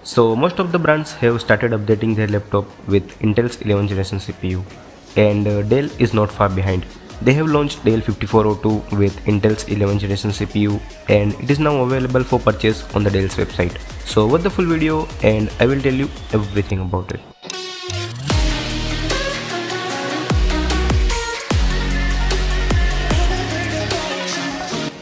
So most of the brands have started updating their laptop with Intel's 11th generation CPU, and Dell is not far behind. They have launched Dell 5402 with Intel's 11th generation CPU, and it is now available for purchase on the Dell's website. So watch the full video and I will tell you everything about it.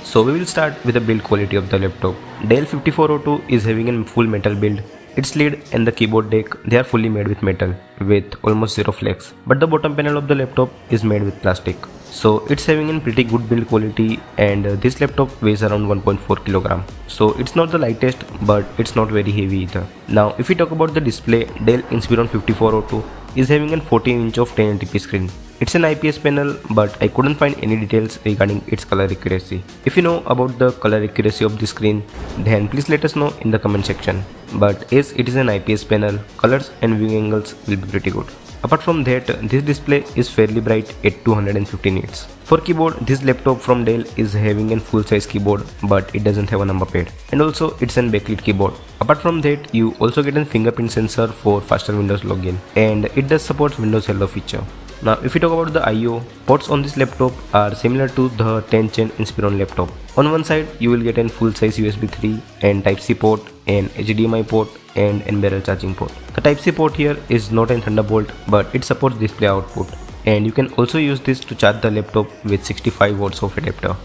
So we will start with the build quality of the laptop. Dell 5402 is having a full metal build. Its lid and the keyboard deck, they are fully made with metal with almost zero flex, but the bottom panel of the laptop is made with plastic. So it's having a pretty good build quality, and this laptop weighs around 1.4 kg. So it's not the lightest, but it's not very heavy either. Now if we talk about the display, Dell Inspiron 5402 is having a 14-inch of 1080p screen. It's an IPS panel, but I couldn't find any details regarding its color accuracy. If you know about the color accuracy of the screen, then please let us know in the comment section. But as it is an IPS panel, colors and viewing angles will be pretty good. Apart from that, this display is fairly bright at 250 nits. For keyboard, this laptop from Dell is having a full-size keyboard, but it doesn't have a number pad. And also, it's a backlit keyboard. Apart from that, you also get a fingerprint sensor for faster Windows login, and it does support Windows Hello feature. Now if we talk about the I/O, ports on this laptop are similar to the 10th Gen Inspiron laptop. On one side you will get a full-size USB 3 and Type-C port, an HDMI port and an barrel charging port. The Type-C port here is not a Thunderbolt, but it supports display output, and you can also use this to charge the laptop with 65 watts of adapter.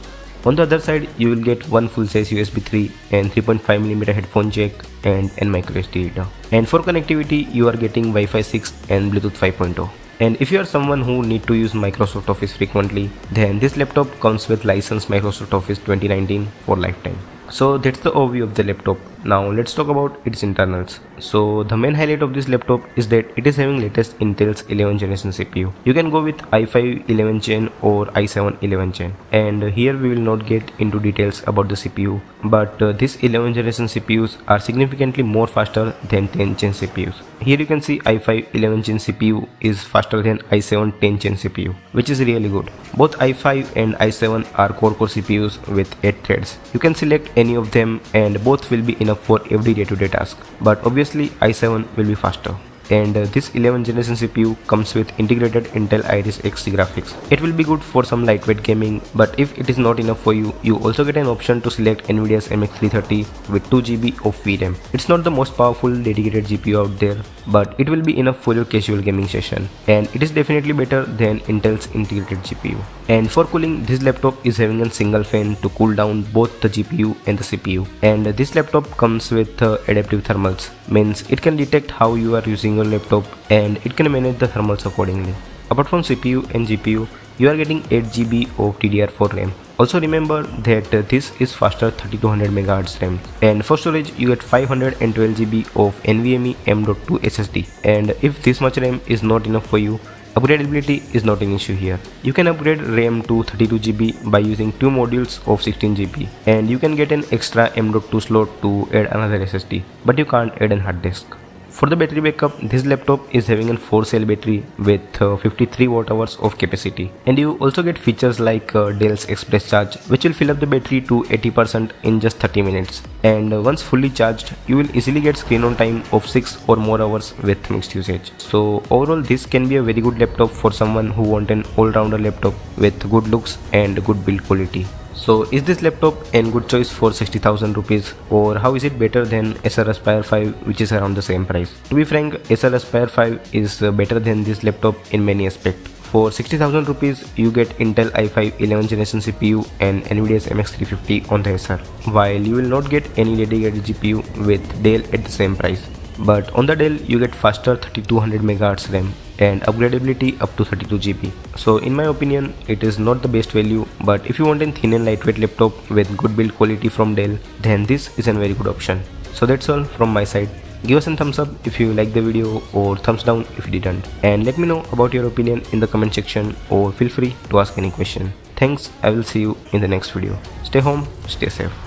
On the other side you will get one full-size USB 3 and 3.5mm headphone jack and an microSD reader. And for connectivity you are getting Wi-Fi 6 and Bluetooth 5.0. And if you are someone who need to use Microsoft Office frequently, then this laptop comes with licensed Microsoft Office 2019 for lifetime. So that's the overview of the laptop. Now let's talk about its internals. So the main highlight of this laptop is that it is having latest Intel's 11th generation CPU. You can go with i5 11th gen or i7 11th gen. And here we will not get into details about the CPU, but this 11th generation CPUs are significantly more faster than 10th gen CPUs. Here you can see i5 11th gen CPU is faster than i7 10th gen CPU, which is really good. Both i5 and i7 are core CPUs with 8 threads. You can select any of them and both will be enough for every day-to-day task, but obviously i7 will be faster. And this 11th generation CPU comes with integrated Intel Iris Xe graphics. It will be good for some lightweight gaming, but if it is not enough for you, you also get an option to select Nvidia's MX330 with 2GB of VRAM. It's not the most powerful dedicated GPU out there, but it will be enough for your casual gaming session, and it is definitely better than Intel's integrated GPU. And for cooling, this laptop is having a single fan to cool down both the GPU and the CPU. And this laptop comes with adaptive thermals, means it can detect how you are using your laptop and it can manage the thermals accordingly. Apart from CPU and GPU, you are getting 8GB of DDR4 RAM. Also remember that this is faster 3200 MHz RAM. And for storage you get 512GB of NVMe M.2 SSD. And if this much RAM is not enough for you, upgradability is not an issue here. You can upgrade RAM to 32GB by using two modules of 16GB, and you can get an extra M.2 slot to add another SSD, but you can't add an hard disk. For the battery backup, this laptop is having a 4-cell battery with 53 watt-hours of capacity, and you also get features like Dell's Express Charge, which will fill up the battery to 80% in just 30 minutes. And once fully charged, you will easily get screen on time of 6 or more hours with mixed usage. So overall, this can be a very good laptop for someone who wants an all-rounder laptop with good looks and good build quality. So is this laptop a good choice for 60,000 rupees, or how is it better than Acer Aspire 5, which is around the same price? To be frank, Acer Aspire 5 is better than this laptop in many aspects. For 60,000 rupees, you get Intel i5 11th generation CPU and Nvidia's MX350 on the Acer, while you will not get any dedicated GPU with Dell at the same price. But on the Dell you get faster 3200 MHz RAM and upgradability up to 32GB. So in my opinion, it is not the best value, but if you want a thin and lightweight laptop with good build quality from Dell, then this is a very good option. So that's all from my side. Give us a thumbs up if you liked the video, or thumbs down if you didn't, and let me know about your opinion in the comment section, or feel free to ask any question. Thanks, I will see you in the next video. Stay home, stay safe.